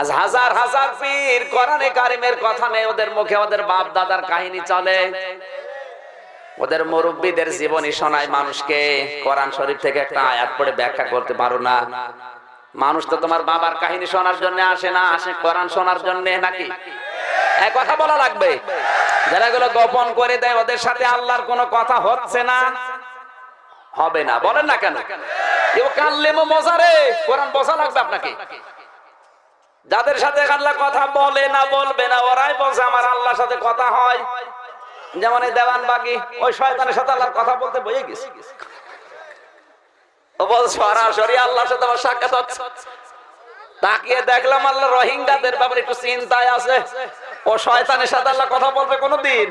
আজ হাজার হাজার পীর কোরআনে কারিমের কথা নেই ওদের মুখে, ওদের বাপ দাদার কাহিনী চলে, ওদের মুরব্বীদের জীবনী শোনায় মানুষকে। কোরআন শরীফ থেকে একটা আয়াত পড়ে ব্যাখ্যা করতে পারো না। মানুষ তো তোমার বাবার কাহিনী শোনার জন্য আসে না, আসে কোরআন শোনার জন্য নাকি? এক কথা বলা লাগবে, যারা এগুলো গোপন করে দেয় ওদের সাথে আল্লাহর কোনো কথা হচ্ছে না, হবে না। বলেন না কেন? কেউ কাল্লেমো মজারে কোরআন বোঝা লাগবে আপনাকে। যাদের সাথে আল্লাহ কথা বলে না, বলবে না, ওরাই বলছে আমার আল্লাহর সাথে কথা হয়। যেমন এই দেওয়ানবাগী ওই শয়তানের সাথে আল্লাহর কথা বলতে বয়ে গেছে, ও বল সরাসরি আল্লাহর সাথে আমার সাক্ষাৎ হচ্ছে। তাকিয়ে দেখলাম আল্লাহ রোহিঙ্গাদের ব্যাপারে একটু চিন্তায় আছে। ও শয়তানের সাথে আল্লাহ কথা বলবে কোনদিন?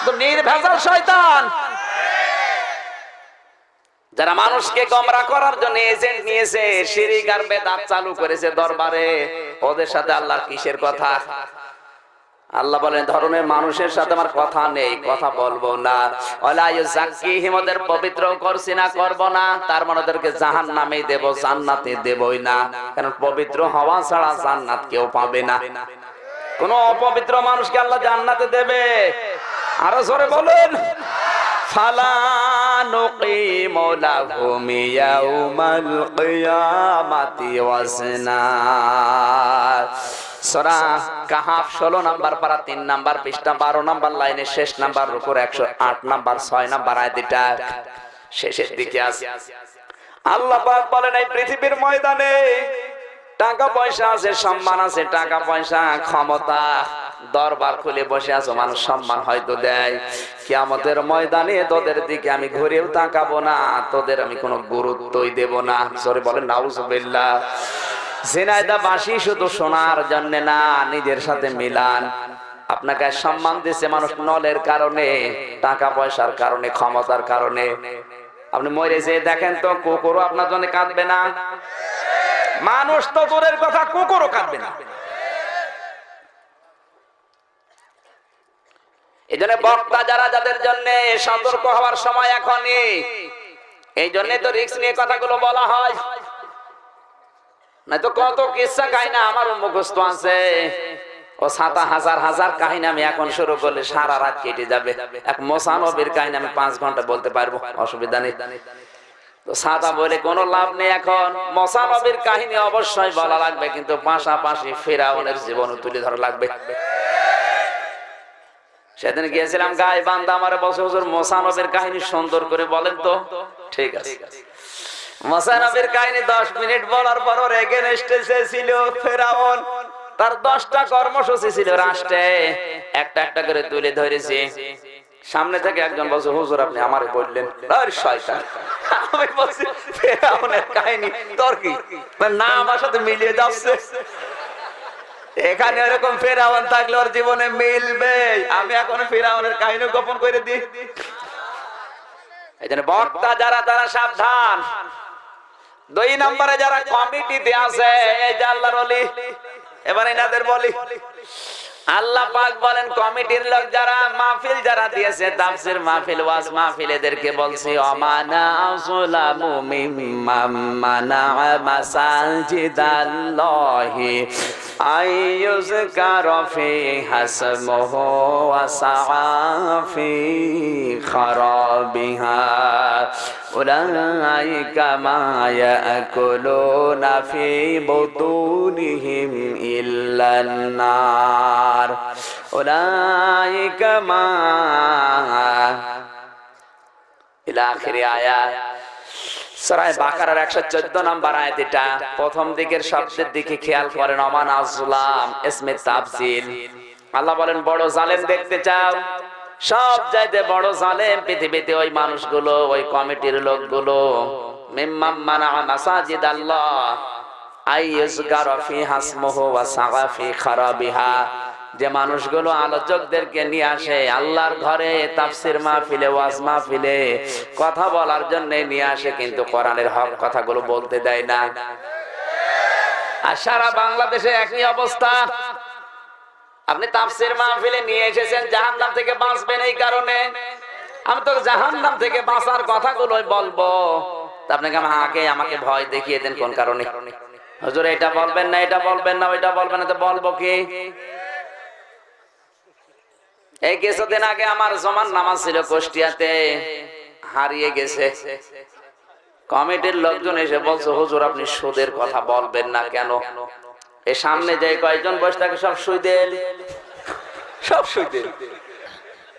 তো নির্ভেজাল শয়তান। যারা মানুষকে গোমরাহ করার জন্য এজেন্ট নিয়েছে, শিরক আর বেদাত চালু করেছে দরবারে, ওদের সাথে আল্লাহর কিসের কথা? আল্লাহ বলেন ধরনের মানুষের সাথে আমার কথা নেই, কথা বলবো না। ওয়ালা ইউযাক্কিহিম, ওদের পবিত্র করছি না, করব না। তার মানে ওদেরকে জাহান্নামেই দেব, জান্নাতে দেবই না। কারণ পবিত্র হওয়া ছাড়া জান্নাত কেউ পাবে না। কোন অপবিত্র মানুষকে আল্লাহ জান্নাতে দেবে? আরো জোরে বলেন, ফালা নুকিমু লাহুম ইয়াউমাল কিয়ামাতি ওয়াজনা। সূরা কাহাফ 16 নাম্বার পারা 3 নাম্বার পৃষ্ঠা 12 নাম্বার লাইনে শেষ নাম্বার রুকুর 108 নাম্বার 6 নাম্বার আয়াতটা শেষের দিকে আছে। আল্লাহ পাক বলেন এই পৃথিবীর ময়দানে টাকা পয়সা আছে, সম্মান আছে, টাকা পয়সা, ক্ষমতা, দরবার খুলে বসে আছো, মানুষ সম্মান হয়তো দেয়। কিয়ামতের ময়দানে তোদের দিকে আমি ঘুরেও তাকাবো না, তোদের আমি কোনো গুরুত্বই দেব না। জোরে বলেন নাউজুবিল্লাহ। ঝিনাইদা বাসি শুধু শোনার জন্য না, নিজের সাথে মিলান। আপনাকে সম্মান দিচ্ছে মানুষ নলের কারণে, টাকা পয়সার কারণে, ক্ষমতার কারণে। আপনি মরে যে দেখেন তো কুকুরও আপনার জন্য কাঁদবে না। মানুষ তো দূরের কথা, কুকুরও কাঁদবে না। এই জন্য বক্তা যারা, যাদের জন্য সতর্ক হওয়ার সময় এখনই, এই জন্য তো রিস্ক নিয়ে কথাগুলো বলা হয়। না তো কত কিসসা কাহিনী আমার মুখস্থ আছে, ও ছাতা হাজার হাজার কাহিনী আমি এখন শুরু করলে সারা রাত কেটে যাবে। এক মোসা নবীর কাহিনী আমি 5 ঘন্টা বলতে পারবো, অসুবিধা নেই। তো ছাতা বলে কোনো লাভ নেই। এখন মোসা নবীর কাহিনী অবশ্যই বলা লাগবে, কিন্তু পাশাপাশি ফিরআউনের জীবন তুলে ধরা লাগবে। সেদিন গিয়েছিলাম গাইবান্ধা, আমার বসে হুজুর মোসা নবীর কাহিনী সুন্দর করে বলেন তো। ঠিক আছে, মোসা নবীর কাহিনী 10 মিনিট বলার পর ওর এগেনস্টে ছিল ফেরাউন। তার 10টা কর্মসূচি ছিল রাষ্ট্রে, একটা একটা করে তুলে ধরেছে। সামনে থেকে একজন বলছে হুজুর আপনি আমারে বললেন, আরে শয়তান। আমি বলছি ফেরাউনের কাহিনী তোর কি না আমার সাথে মিলিয়ে যাচ্ছে? এখানে এরকম ফেরাউন থাকলে ওর জীবনে মিলবে। আমি এখন ফেরাউনের কাহিনী গোপন করে দিই। এই জন্য বক্তা যারা, তারা সাবধান। 2 নম্বরে যারা কমিটিতে আছে, এই যে আল্লাহর ওলি, এবার এনাদের বলি। আল্লাহ পাক বলেন কমিটির লোক যারা, মাহফিল যারা দিয়েছে, তাফসীর মাহফিল, ওয়াজ মাহফিল, এদেরকে বলছি অমানা আসলামু মিম্মান মানাআ মাসাজিদাল্লাহি আইয়ুযকারা ফি হাসমুহু ওয়া সাআ ফি খারাবিহা উলাইকা মা ইয়াকুলুনা ফি বুতুনিহিম ইল্লান নার উলাইকা মা ইলা আখিরি আয়াত। সূরা বাকারার 114 নম্বর আয়াত। এটা প্রথম দিকের শব্দের দিকে খেয়াল করেন, অমান আযলাম ইসমে তাফসীল। আল্লাহ বলেন বড় জালেম দেখতে চাও? সব চাইতে বড় জালেম পৃথিবীতে ওই মানুষগুলো, ওই কমিটির লোকগুলো, মিম্মান মানাআ মাসাজিদাল্লাহ আইয়ুযকারা ফিহা ইসমুহু ওয়া সাআ ফি খারাবিহা, যে মানুষগুলো আলোচকদেরকে নিয়ে আসে আল্লাহর ঘরে, তাফসীর মাহফিলে, ওয়াজ মাহফিলে কথা বলার জন্য নিয়ে আসে, কিন্তু কোরআনের হক কথাগুলো বলতে দেয় না। আর সারা বাংলাদেশে একই অবস্থা। আপনি তাফসীর মাহফিলে নিয়ে এসেছেন জাহান্নাম থেকে বাঁচবেন, এই কারণে আমি তো জাহান্নাম থেকে বাঁচার কথাগুলোই বলবো। তা আপনাকে আমাকে ভয় দেখিয়ে দেন কোন কারণে? হুজুর এটা বলবেন না, এটা বলবেন না, ওইটা বলবেন না, তো বলবো কি? এই কিছুদিন আগে আমার জমান নামাজ ছিল কুষ্টিয়াতে, হারিয়ে গেছে। কমিটির লোকজন এসে বলছে, হুজুর আপনি সুদের কথা বলবেন না কেন? এই সামনে যে কয়েকজন বসে থাকে সব সুদের, সব সুদের।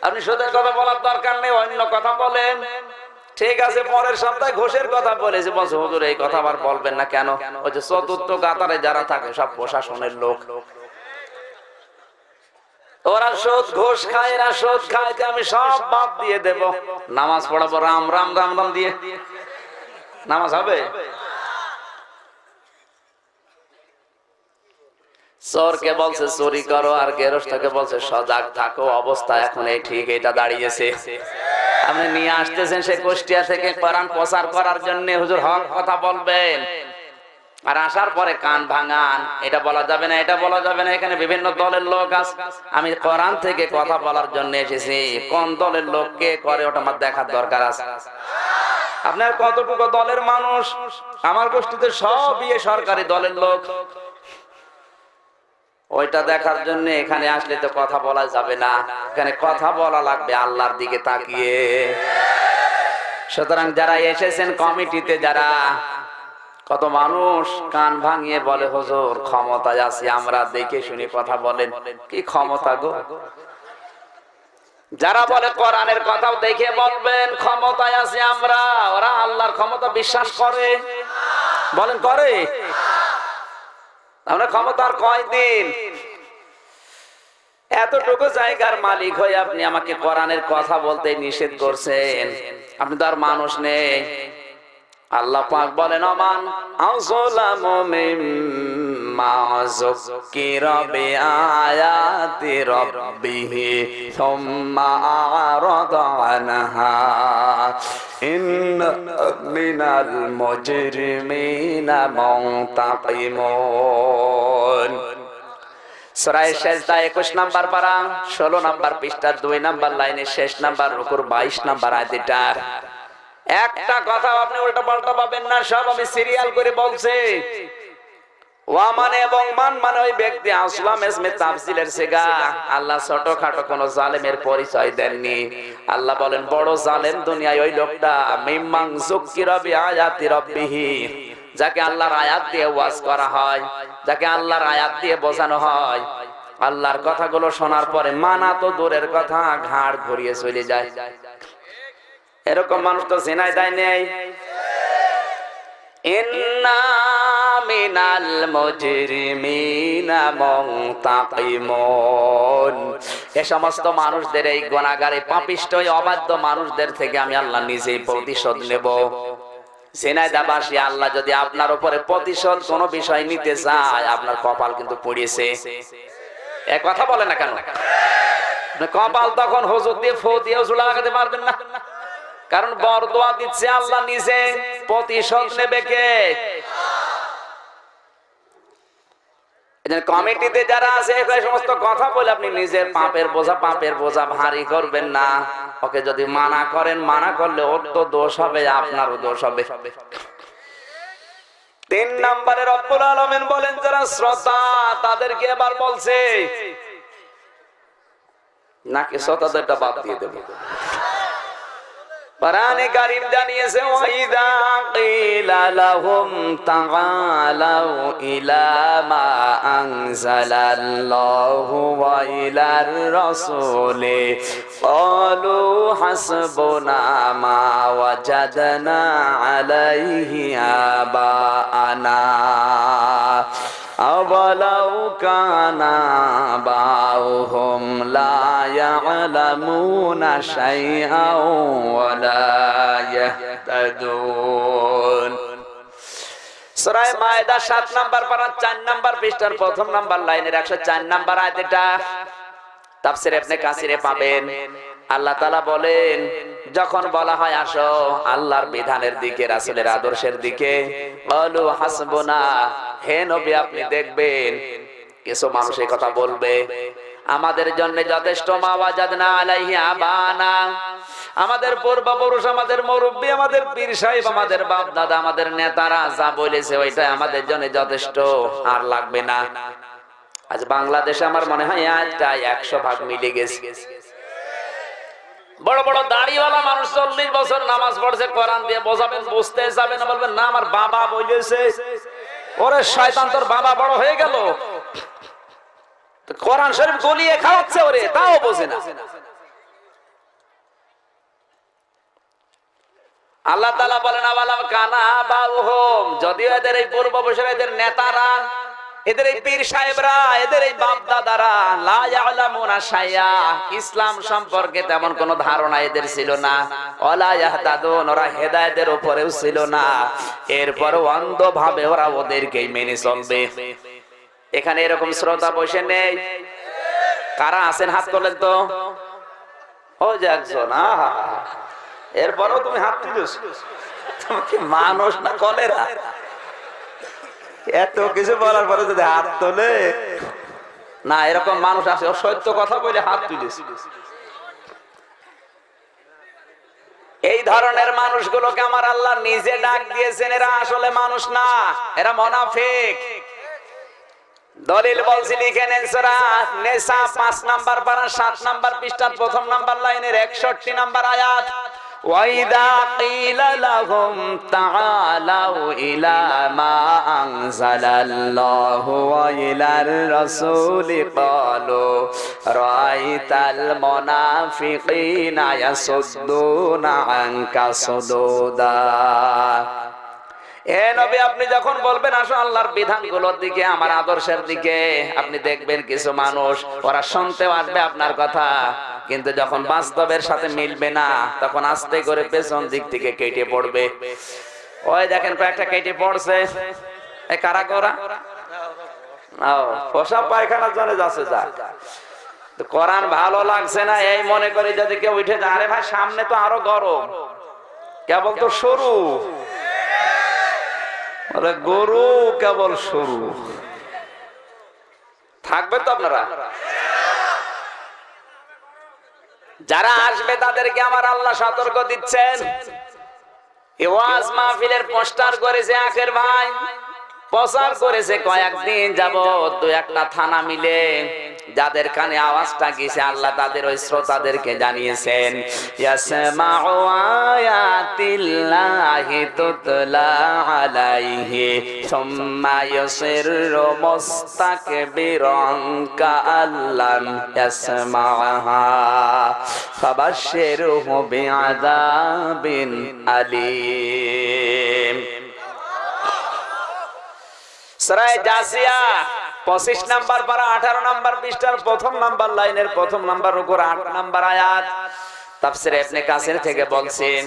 আপনি সুদের কথা বলার দরকার নেই, অন্য কথা বলেন। ঠিক আছে, পরের সপ্তাহে ঘোষের কথা বলেছে, বলছে হুজুর এই কথা আবার বলবেন না কেন? ওই যে চতুর্থ কাতারে যারা থাকে সব প্রশাসনের লোক, ওরা সুদ ঘোষ খায়, এরা সুদ খায়, আমি সব বাদ দিয়ে দেব, নামাজ পড়াবো রাম রাম রাম রাম দিয়ে। নামাজ হবে? চোরকে বলছে চুরি করো, আর গেরস্তকে বলছে সজাগ থাকো। অবস্থা এখন এই ঠিক এটা দাঁড়িয়েছে। আপনি নিয়ে আসতেছেন সে কুষ্টিয়া থেকে কোরআন প্রচার করার জন্য, হুজুর হক কথা বলবেন, আর আসার পরে কান ভাঙান, এটা বলা যাবে না, এটা বলা যাবে না। এখানে বিভিন্ন দলের লোক আছে, আমি কোরআন থেকে কথা বলার জন্য এসেছি। কোন দলের লোক কে করে ওটা আমার দেখার দরকার আছে। আপনার কতটুকু দলের মানুষ? আমার গোষ্ঠীতে সবই সরকারি দলের লোক। ওইটা দেখার জন্য এখানে আসলে তো কথা বলা যাবে না, এখানে কথা বলা লাগবে আল্লাহর দিকে তাকিয়ে। সুতরাং যারা এসেছেন কমিটিতে, যারা কত মানুষ কান ভাঙিয়ে বলে হুজুর ক্ষমতায় আছি আমরা, দেখে শুনে কথা বলেন। কি ক্ষমতা গো? যারা বলে কোরআনের কথা দেখে বলবেন ক্ষমতায় আছি আমরা, ওরা আল্লাহর ক্ষমতা বিশ্বাস করে? বলেন করে? আমরা ক্ষমতার কয়দিন? এতটুকু জায়গার মালিক হয়ে আপনি আমাকে কোরআনের কথা বলতে নিষেধ করছেন, আপনি তো আর মানুষ নেই। আল্লাহ পাক বলেন আমান আযলামু মিম্মা যুকিরা বিআয়াতি রাব্বিহি সুম্মা আ'রাদা আনহা ইন্না মিনাল মুজরিমিনা মুনতাকিমুন। সূরা সাজদা 21 নাম্বার পারা 16 নাম্বার পৃষ্ঠার 2 নাম্বার লাইনের শেষ নাম্বার রুকুর 22 নাম্বার আয়াতটা। একটা কথা আপনি উল্টা পাল্টা পাবেন না, সব আমি সিরিয়াল করে বলছি। ওয়া মানে এবং মান মানে ওই ব্যক্তি, আসলাম ইসমে তাফসিলের সিগা। আল্লাহ ছোটখাটো কোন জালেমের পরিচয় দেননি। আল্লাহ বলেন বড় জালেম দুনিয়ায় ওই লোকটা, মিম্মান যুকিরা বিআয়াতি রাব্বিহি, যাকে আল্লাহর আয়াত দিয়ে ওয়াজ করা হয়, যাকে আল্লাহর আয়াত দিয়ে বোঝানো হয়, আল্লাহর কথাগুলো শোনার পরে মানা তো দূরের কথা, ঘাড় ঘুরিয়ে চলে যায়। এরকম মানুষ তো জেনায় দেয় নেই। ইন্না মিনাল মুজরিমিনা মুনতাকিমুন। এই সমস্ত মানুষদের, এই গুনাহগার, এই পাপিষ্ঠ, এই অবাধ্য মানুষদের থেকে আমি আল্লাহ নিজেই প্রতিশোধ নেব। জেনায়দাবাসী, আল্লাহ যদি আপনার উপরে প্রতিশোধ কোন বিষয় নিতে চায়, আপনার কপাল কিন্তু পড়িয়েছে। এক কথা বলে না কেন? কপাল তখন হুজুর দিয়ে ফু দিয়ে ঝুলা লাগাতে পারবেন না, কারণ বরদোয়া দিচ্ছে আল্লাহ নিজে। প্রতিশোধ নেবে কে? কমিটিতে যারা আছে এই সমস্ত কথা বলে আপনি নিজের পাপের বোঝা ভারী করবেন না। ওকে যদি মানা করেন, মানা করলে ওর তো দোষ হবে, আপনারও দোষ হবে। 3 নম্বরে রব্বুল আলামিন বলেন যারা শ্রোতা তাদেরকে এবার বলছে, নাকি শ্রোতাদেরটা বাদ দিয়ে দেব? কোরআনে কারীম জানিয়েছে ওয়াইদা কিলা লাহুম তাআলাউ ইলা মা আনজালাল্লাহু ওয়া ইলার রাসূলি ক্বালু হাসবুনা মা ওয়াজাদনা আলাইহি আবানা আওয়ালাউ কানা বাউহুম লা ইয়ালামুনা শাইআন ওয়া লা ইয়াহতাদুন। সূরা মায়েদা 7 নাম্বার পারা 4 নাম্বার পৃষ্ঠার প্রথম নাম্বার লাইনের 104 নাম্বার আয়াতটা তাফসীর ইবনে কাসিরে পাবেন। আল্লাহ তাআলা বলেন, যখন বলা হয় আসো আল্লাহর বিধানের দিকে, রাসূলের আদর্শের দিকে, ক্বালু হাসবুনা, হে নবী আপনি দেখবেন কিছু মানুষ এই কথা বলবে, আমাদের জন্য যথেষ্ট, মা ওয়াজাদনা আলাইহি আবানা, আমাদের পূর্বপুরুষ, আমাদের মুরব্বী, আমাদের পীর সাহেব, আমাদের বাপ দাদা, আমাদের নেতারা যা বলেছে ওইটাই আমাদের জন্য যথেষ্ট, আর লাগবে না। আজ বাংলাদেশে আমার মনে হয় আজটা 100% মিলে গেছে। বড় বড় দাড়িওয়ালা মানুষ 40 বছর নামাজ পড়ছে, কোরআন দিয়ে বোঝাবেন, বুঝতে যাবেন না, বলবেন না আমার বাবা বলেছে। ওরে শয়তান, তোর বাবা বড় হয়ে গেল, কোরআন শরীফ গলিয়ে খাওয়াচ্ছে ওরে, তাও বোঝে না। আল্লাহ তাআলা বলেন আওয়ালাম কানা আবাউহুম, যদিও এদের এই পূর্বপুরুষেরা, এদের নেতারা, এদের এই পীর সাহেবরা, এদের এই বাপ দাদারা লা ইয়ালামুনা শাইয়া, ইসলাম সম্পর্কে তেমন কোনো ধারণা এদের ছিল না। ওয়ালা ইয়াহতাদুন, ওরা হেদায়েতের উপরেও ছিল না। এরপরও অন্ধভাবে ওরা ওদেরকেই মেনে চলবে। এখানে এরকম শ্রোতা বসে নেই? কারা আছেন হাত তোলেন তো। ও যে একজন, এরপরও তুমি হাত তুলেছ, তুমি কি মানুষ না কলেরা? এত কিছু বলার পরে যদি হাত তোলে না, এরকম মানুষ আছে, ও সত্য কথা বলে হাত তুলেছে। এই ধরনের মানুষগুলোকে আমার আল্লাহ নিজে ডাক দিয়েছেন, এরা আসলে মানুষ না, এরা মুনাফিক। দলিল বলছি, লিখে নেন সূরা নিসা 5 নাম্বার পারা 7 নাম্বার পৃষ্ঠার প্রথম নাম্বার লাইনের 61 নাম্বার আয়াত। ওয়াইদা কিলা লাহুম তাআলাউ ইলা মা আনজালাল্লাহু ওয়া ইলার রাসূলি ক্বালু রাআইতাল মুনাফিকিনা ইয়াসুদ্দুনা আনকা সুদুদা। এ নবী, আপনি যখন বলবেন আসো আল্লাহর বিধানগুলোর দিকে, আমার আদর্শের দিকে, আপনি দেখবেন কিছু মানুষ ওরা শুনতেও আসবে আপনার কথা, কিন্তু যখন বাস্তবের সাথে মিলবে না তখন আস্তে করে পেছন দিক থেকে কেটে পড়বে। ওই দেখেন কয়েকটা কেটে পড়ছে, এই কারা করা পোশাক পায়খানার জন্য যাচ্ছে, যা কোরআন ভালো লাগছে না এই মনে করে যদি কেউ উঠে যায়, আরে ভাই সামনে তো আরো গরম, কেবল তো শুরু, গরু কেবল শুরু, থাকবে তো আপনারা। যারা আসবে তাদেরকে আমার আল্লাহ সতর্ক দিচ্ছেন। এই ওয়াজ মাহফিলের পোস্টার করেছে আখের ভাই, প্রচার করেছে কয়েকদিন যাবত, 2-1টা থানা মিলে, যাদের কানে আওয়াজটা গেছে আল্লাহ তাদের ওই শ্রোতাদেরকে জানিয়েছেন, ইয়াসমাউ আয়াতিল্লাহি তুতলা আলাইহি সুম্মা ইউসিরু মুস্তাকবিরান কাআল্লাম ইয়াসমাহা ফাবাশশিরহু বিআযাবিন আলীম। সূরা জাসিয়া 25 নাম্বার পারা 18 নাম্বার পৃষ্ঠার প্রথম নাম্বার লাইনের প্রথম নাম্বার উপর 8 নাম্বার আয়াত। তাফসীর ইবনে কাসির থেকে বলছেন,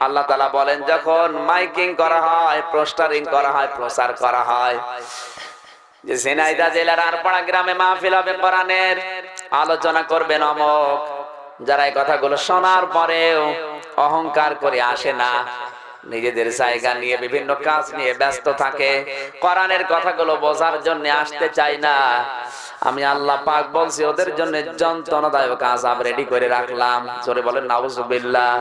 আল্লাহ তাআলা বলেন যখন মাইকিং করা হয়, পোস্টারিং করা হয়, প্রচার করা হয়, যে ঝিনাইদহ জেলার আরপাড়া গ্রামে মাহফিল হবে, কোরআনের আলোচনা করবেন অমুক, যারা এই কথাগুলো শোনার পরেও অহংকার করে আসে না, নিজেদের জায়গা নিয়ে বিভিন্ন কাজ নিয়ে ব্যস্ত থাকে, কোরআনের কথাগুলো বোঝার জন্য আসতে চায় না, আমি আল্লাহ পাক বলছি ওদের জন্য যন্ত্রণাদায়ক আযাব রেডি করে রাখলাম। জোরে বলেন নাউজুবিল্লাহ।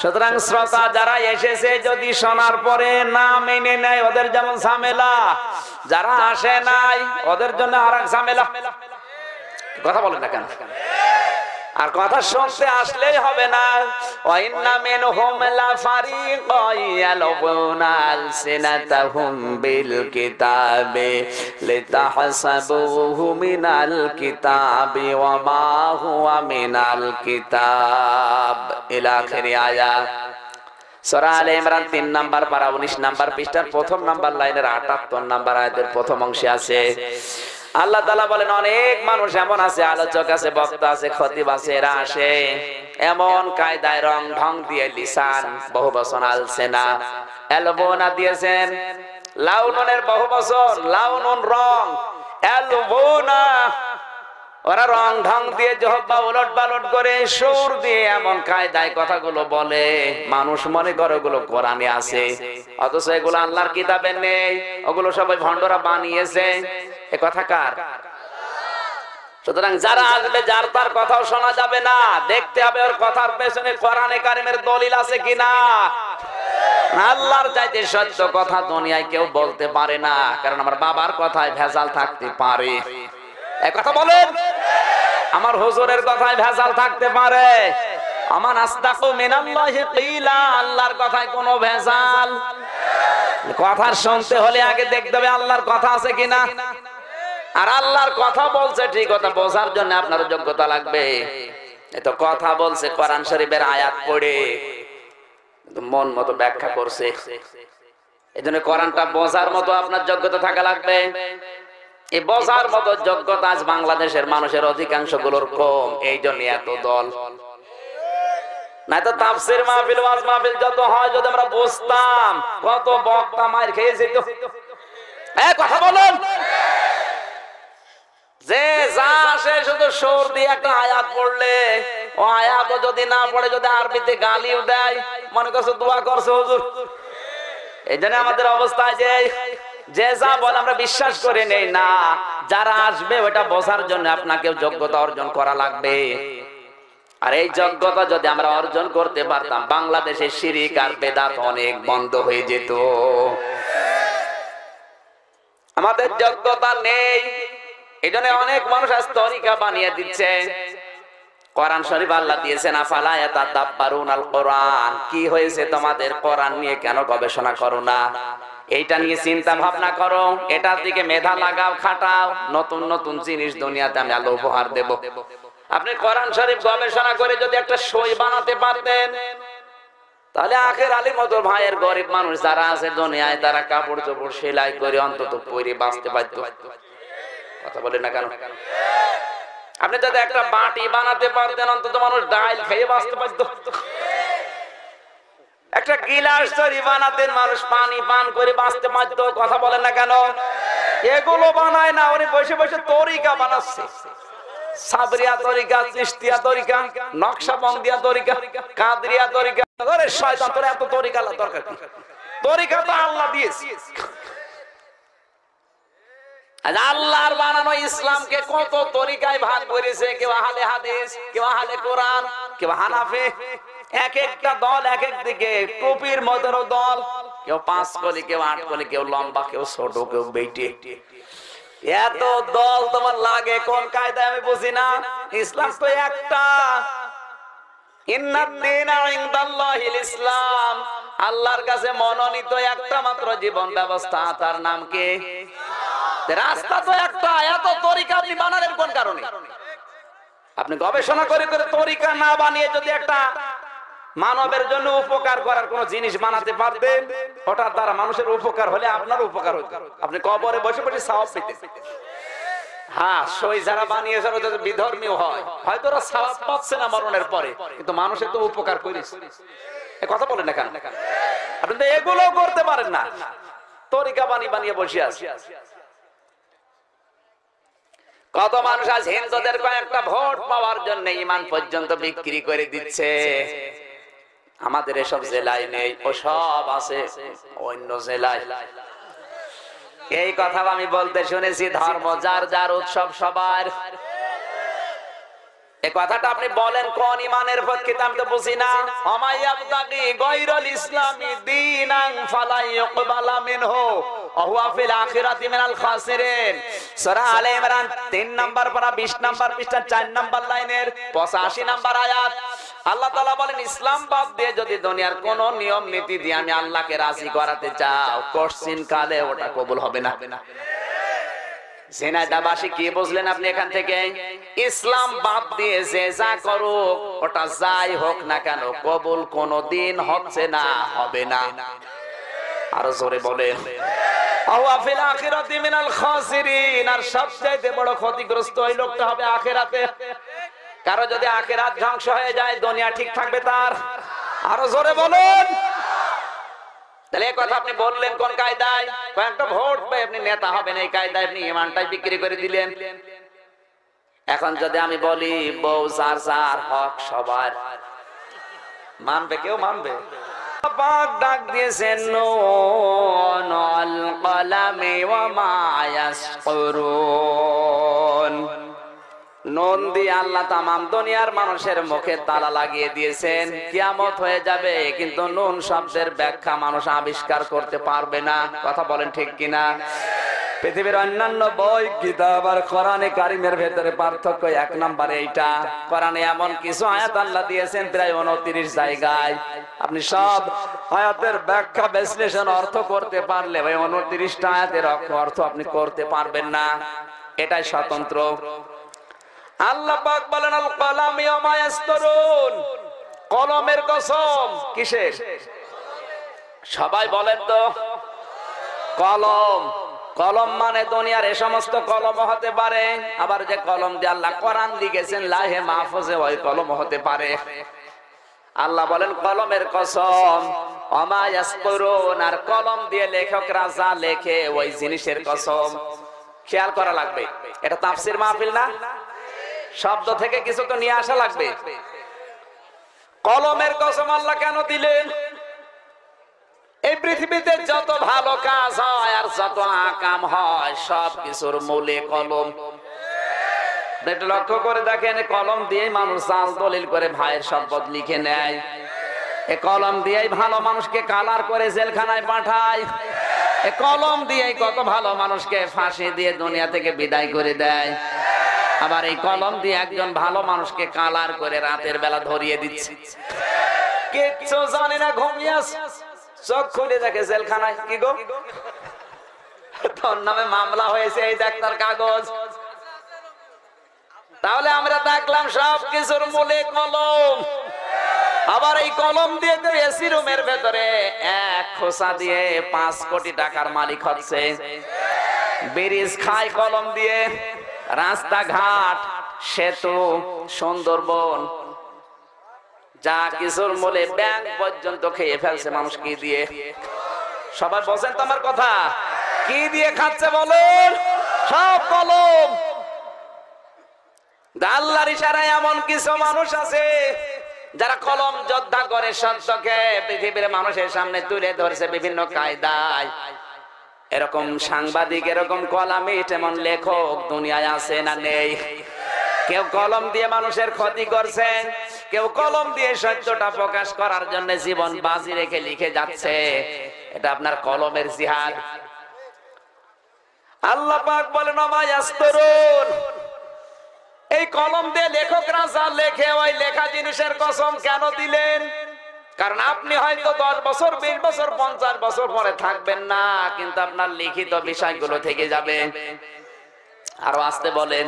সুতরাং শ্রোতা যারা এসেছে যদি শোনার পরে না মেনে নেয়, ওদের যেমন ঝামেলা, যারা আসে নাই ওদের জন্য আরেক ঝামেলা। কথা বলেন না কেন? আর কথা শুনতে আসলেই হবে না। ওয়াইন্না মিনহুম লাফারিকান ইয়ালবুনা আলসিনাতাহুম বিল কিতাবি লিতাহসাবুহু মিনাল কিতাবি ওয়া মা হুয়া মিনাল কিতাব ইলা আখিরি আয়াত। সূরা আলে ইমরান 3 নাম্বার পারা 19 নাম্বার পৃষ্ঠার প্রথম নাম্বার লাইনের 78 নাম্বার আয়াতের প্রথম অংশে আছে আল্লাহ তাআলা বলেন, অনেক মানুষ এমন আছে, আলোচক আছে, বক্তা আছে, খতিব আছে, এরা আসে এমন কায়দায় রং ঢং দিয়ে, লিসান বহু বচন, আলসেনা এলবোনা দিয়েছেন, লাউনের বহু বচন, লাউনুন রং, এলবোনা ওরা রং ঢং দিয়ে জহব্বা উলট পালট করে, সুর দিয়ে এমন কায়দায় কথাগুলো বলে, মানুষ মনে করে ওগুলো কোরআনে আছে, অথচ এগুলো আল্লাহর কিতাবে নেই, ওগুলো সবাই ভণ্ডরা বানিয়েছে। এ কথা কার? সুতরাং যারা আসবে যার তার কথাও শোনা যাবে না, দেখতে হবে ওর কথার পেছনে কোরআনে কারিমের দলিল আছে কিনা। আল্লাহর চাইতে সত্য কথা দুনিয়ায় কেউ বলতে পারে না, কারণ আমার বাবার কথায় ভেজাল থাকতে পারে। এই কথা বলেন, আমার হুজুরের কথায় ভেজাল থাকতে পারে। আমান আস্তাকু মিনাল্লাহি কিলা, আল্লাহর কথায় কোনো ভেজাল। কথা শুনতে হলে আগে দেখতে হবে আল্লাহর কথা আছে কিনা। আর আল্লাহর কথা বলছে ঠিক, কথা বোঝার জন্য আপনার যোগ্যতা লাগবে। এই তো কথা বলছে কোরআন শরীফের আয়াত পড়ে মন মতো ব্যাখ্যা করছে, এজন্য কোরআনটা বোঝার মতো আপনার যোগ্যতা থাকা লাগবে। এই বোঝার মতো যোগ্যতা আজ বাংলাদেশের মানুষের অধিকাংশ গুলোর কম, এই জন্য এত দল। নাই তো তাফসীর মাহফিল, ওয়াজ মাহফিল যত হয়, যদি আমরা বুঝতাম কত বক্তা মার খেয়ে যেত। এই কথা বলুন, যে যা আসে শুধু সুর দিয়ে একটা আয়াত পড়লে, ও আয়াত যদি না পড়ে, যদি আরবিতে গালিও দেয়, মনে করছে দোয়া করছে হুজুর। এই জন্য আমাদের অবস্থা যে যা বলে আমরা বিশ্বাস করে নেই না। যারা আসবে ওটা বোঝার জন্য আপনাকে যোগ্যতা অর্জন করা লাগবে। আর এই যোগ্যতা যদি আমরা অর্জন করতে পারতাম, বাংলাদেশে শিরক আর বেদাত অনেক বন্ধ হয়ে যেত। আমাদের যোগ্যতা নেই, এই জন্য অনেক মানুষ আজ তরিকা বানিয়ে দিচ্ছে। কোরআন শরীফ আল্লাহ দিয়েছেন আফালা ইয়াতাদাব্বারুনাল কোরআন, কি হয়েছে তোমাদের, কোরআন নিয়ে কেন গবেষণা করো না? এইটা নিয়ে চিন্তা ভাবনা করো, এটার দিকে মেধা লাগাও, খাটাও, নতুন নতুন জিনিস দুনিয়াতে আমি আল্লাহ উপহার দেব। আপনি কোরআন শরীফ গবেষণা করে যদি একটা সই বানাতে পারতেন, তাহলে আখের আলী মতো ভাইয়ের গরিব মানুষ যারা আছে দুনিয়ায়, তারা কাপড় চোপড় সেলাই করে অন্তত পরে বাঁচতে পারত। কথা বলেন না কেন? আপনি যদি একটা বাটি বানাতে পারতেন, অন্তত মানুষ ডাল খেয়ে বাঁচতে পারত। একটা গিলাস তৈরি বানাতেন, মানুষ পানি পান করে বাঁচতে পারত। কথা বলেন না কেন? এগুলো বানায় না, উনি বসে বসে তরিকা বানাচ্ছে। সাবরিয়া তরিকা, চিশতিয়া তরিকা, নকশবন্দিয়া তরিকা, কাদরিয়া তরিকা। আরে শয়তান, তোর এত তরিকা দরকার কি? তরিকা তো আল্লাহ দিয়েছে। আল্লাহর বানানো ইসলামকে কত তরিকায় ভাগ করেছে। কেউ আহলে হাদিস, কেউ আহলে কোরআন, কেউ হানাফি। এক একটা দল এক এক দিকে, টুপির মধ্যেও দল, কেউ 5 কলি, কেউ 8 কলি, কেউ লম্বা, কেউ ছোট, কেউ বেটে। এত দল তোমার লাগে কোন কায়দায় আমি বুঝি না। ইসলাম তো একটা, ইন্নাদ-দীনা ইনদাল্লাহিল ইসলাম। আল্লাহর কাছে মনোনীত একটা মাত্র জীবন ব্যবস্থা, তার নাম কি? রাস্তা তো একটা। এত তরিকা আপনি বানালেন কোন কারণে? আপনি গবেষণা করে করে তরিকা না বানিয়ে যদি একটা মানবের জন্য উপকার করার কোন জিনিস বানাতে পারতেন, ওটার দ্বারা মানুষের উপকার হলে আপনার উপকার হতো। আপনি কবরে বসে বসে সওয়াব পেতেন। হ্যাঁ, সই যারা বানিয়েছে ওরা যদি বিধর্মী হয়, হয়তো ওরা সওয়াব পাচ্ছে না মরণের পরে, কিন্তু মানুষের তো উপকার করেছে। এই কথা বলেন না কেন? আপনি তো এগুলো করতে পারেন না, তরিকা বানিয়ে বানিয়ে বসে আছে। কত মানুষ আজ হিন্দুদের কয়েকটা ভোট পাওয়ার জন্য ইমান পর্যন্ত বিক্রি করে দিচ্ছে। আমাদের এসব জেলায় নেই, ও সব আছে অন্য জেলায়। এই কথা আমি বলতে শুনেছি, ধর্ম যার যার, উৎসব সবার। এই কথাটা আপনি বলেন কোন ইমানের পক্ষে? আমি তো বুঝি না। আমাইয়াবতাগি গায়রাল ইসলামি দীনান ফালা ইউকবালা মিনহু ওয়া হুয়া ফিল আখিরাতি মিনাল খাসিরিন। সূরা আলে ইমরান 3 নাম্বার পারা 20 নাম্বার পৃষ্ঠা 4 নাম্বার লাইনের 85 নাম্বার আয়াত। আল্লাহ তাআলা বলেন, ইসলাম বাদ দিয়ে যদি দুনিয়ার কোন নিয়ম নীতি দিয়ে আমি আল্লাহকে রাজি করাতে চাও, কোশ্চিন কালে ওটা কবুল হবে না। জেনাদাবাসী কি বুঝলেন আপনি এখান থেকে? ইসলাম বাদ দিয়ে যে যা করুক, ওটা যাই হোক না কেন, কবুল কোনদিন হচ্ছে না, হবে না। আরো জোরে বলেন, আওয়া ফিল আখিরাতি মিনাল খাসিরিন। আর সবচেয়ে বড় ক্ষতিগ্রস্ত ওই লোকটা হবে আখিরাতে। কারো যদি আখিরাত ধ্বংস হয়ে যায়, দুনিয়া ঠিক থাকবে তার? আরো জোরে বলুন। তাহলে এই কথা আপনি বললেন কোন কায়দায়? কয়েকটা ভোট পেয়ে আপনি নেতা হবেন, এই কায়দায় আপনি ইমানটাই বিক্রি করে দিলেন। এখন যদি আমি বলি বউ যার যার, হক সবার, মানবে কেউ? মানবে? পাক ডাক দিয়েছেন নুন ওয়াল কলামি ওয়া মা ইয়াসকুরুন। নুন দিয়ে আল্লাহ তামাম দুনিয়ার মানুষের মুখে তালা লাগিয়ে দিয়েছেন, কিয়ামত হয়ে যাবে, কিন্তু নুন শব্দের ব্যাখ্যা মানুষ আবিষ্কার করতে পারবে না। কথা বলেন ঠিক কিনা? পৃথিবীর অন্যান্য বই, কিতাব আর কোরআনে কারিমের ভেতরে পার্থক্য এক নম্বরে এইটা। কোরআনে এমন কিছু আয়াত আল্লাহ দিয়েছেন প্রায় 29 জায়গায়, আপনি সব আয়াতের ব্যাখ্যা বিশ্লেষণ অর্থ করতে পারলে ভাই 29টা আয়াতের অর্থ আপনি করতে পারবেন না। এটাই স্বতন্ত্র। আল্লাহ পাক বলেন আল কলাম ইয়ামা ইয়াসতুরুন, কলমের কসম। কিসের? সবাই বলেন তো। কলম। কলম মানে দুনিয়ার এ সমস্ত কলম হতে পারে, আবার যে কলম দিয়ে আল্লাহ কোরআন লিখেছেন লাহে মাহফুজে, ওই কলম হতে পারে। আল্লাহ বলেন কলমের কসম, ওমা ইয়াসতুরুন, আর কলম দিয়ে লেখকরা যা লেখে ওই জিনিসের কসম। খেয়াল করা লাগবে, এটা তাফসীর মাহফিল না, শব্দ থেকে কিছু তো নিয়ে আসা লাগবে। কলমের কসম আল্লাহ কেন দিলেন? এই পৃথিবীতে যত ভালো কাজ হয় আর যত আকাম হয় সব কিছুর মূলে কলম। একটু লক্ষ্য করে দেখেন, কলম দিয়ে মানুষ জাল দলিল করে ভাইয়ের সম্পদ লিখে নেয়। এই কলম দিয়েই ভালো মানুষকে কালার করে জেলখানায় পাঠায়। এই কলম দিয়েই কত ভালো মানুষকে ফাঁসি দিয়ে দুনিয়া থেকে বিদায় করে দেয়। আবার এই কলম দিয়ে একজন ভালো মানুষকে কালার করে রাতের বেলা ধরিয়ে দিচ্ছে, কিচ্ছু জানে না, ঘুমিয়ে আছে, চোখ খুলে দেখে জেলখানায়। কি গো, তোর নামে মামলা হয়েছে, এই দেখ তার কাগজ। তাহলে আমরা দেখলাম সব কিছুর মূলে কলম। আবার এই কলম দিয়ে তো এসি রুমের ভেতরে এক খোসা দিয়ে 5 কোটি টাকার মালিক হচ্ছে। ব্রিজ খায় কলম দিয়ে, রাস্তাঘাট, সেতু, সুন্দরবন, যা কিছুর মূলে ব্যাংক পর্যন্ত খেয়ে ফেলছে মানুষ কি দিয়ে। সবাই বলছেন তো আমার কথা, কি দিয়ে খাচ্ছে বলেন? সব কলম। আল্লাহর ইশারায় এমন কিছু মানুষ আছে যারা কলম যোদ্ধা করে সত্যকে পৃথিবীর মানুষের সামনে তুলে ধরছে বিভিন্ন কায়দায়। এরকম সাংবাদিক, এরকম কলামিস্ট, এমন লেখক দুনিয়ায় আছে না নেই? কেউ কলম দিয়ে মানুষের ক্ষতি করছে, কেউ কলম দিয়ে সত্যটা প্রকাশ করার জন্য জীবন বাজি রেখে লিখে যাচ্ছে। এটা আপনার কলমের জিহাদ। আল্লাহ পাক বলেন ওমা ইয়াসতুরুন, এই কলম দিয়ে লেখকরা যা লেখে ওই লেখা জিনিসের কসম কেন দিলেন? কারণ আপনি হয়তো 10 বছর, 20 বছর, 50 বছর পরে থাকবেন না, কিন্তু আপনার লিখিত বিষয়গুলো থেকে যাবে। আরো আসতে বলেন,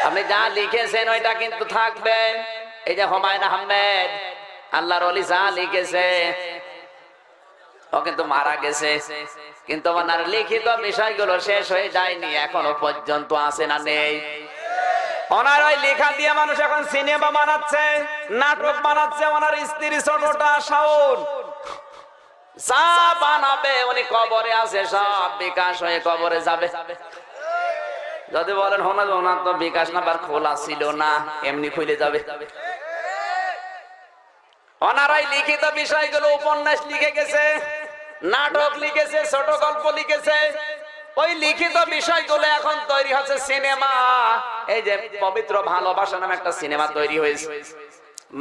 আপনি যা লিখেছেন ওইটা কিন্তু থাকবে। এই যে হুমায়ুন আহমেদ, আল্লাহর ওলি, যা লিখেছে ও কিন্তু মারা গেছে, কিন্তু ওনার লিখিত বিষয়গুলো শেষ হয়ে যায়নি, এখনো পর্যন্ত আছে না নেই? ওনার ওই লেখা দিয়ে মানুষ এখন সিনেমা বানাচ্ছে, নাটক বানাচ্ছে। ওনার স্ত্রী ছোটটা শাওন যা বানাবে, উনি কবরে আছে, সব বিকাশ হয়ে কবরে যাবে। যদি বলেন ওনার তো বিকাশ নাম্বার খোলা ছিল না, এমনি খুলে যাবে। ওনারাই লিখিত বিষয়গুলো, উপন্যাস লিখে গেছে, নাটক লিখেছে, ছোট গল্প লিখেছে। ওই লিখিত বিষয়গুলো এখন তৈরি হচ্ছে সিনেমা। এই যে পবিত্র ভালোবাসা নামে একটা সিনেমা তৈরি হয়েছে,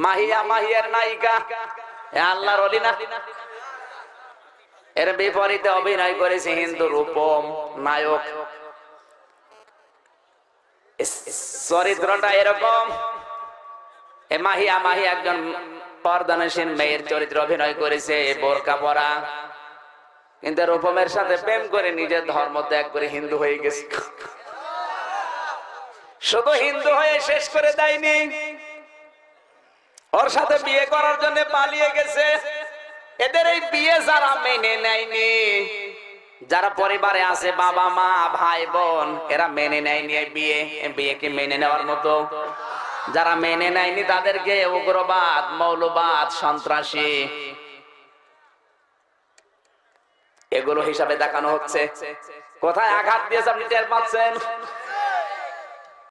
মাহিয়া, মাহিয়ার নায়িকা আল্লাহর ওলি না, এর বিপরীতে অভিনয় করেছে হিন্দু রূপম নায়ক। চরিত্রটা এরকম, মাহিয়া একজন পর্দানসীন মেয়ের চরিত্র অভিনয় করেছে, বোরকা পরা, কিন্তু রূপমের সাথে প্রেম করে নিজের ধর্ম ত্যাগ করে হিন্দু হয়ে গেছে। শুধু হিন্দু হয়ে শেষ করে দেয়নি, ওর সাথে বিয়ে করার জন্য পালিয়ে গেছে। এদের এই বিয়ে যারা মেনে নেয়নি, যারা পরিবারে আছে, বাবা মা ভাই বোন, এরা মেনে নেয়নি বিয়েকে মেনে নেওয়ার মতো। যারা মেনে নেয়নি তাদেরকে উগ্রবাদ, মৌলবাদ, সন্ত্রাসী এগুলো হিসাবে দেখানো হচ্ছে। কোথায় আঘাত দিয়েছে আপনি টের পাচ্ছেন?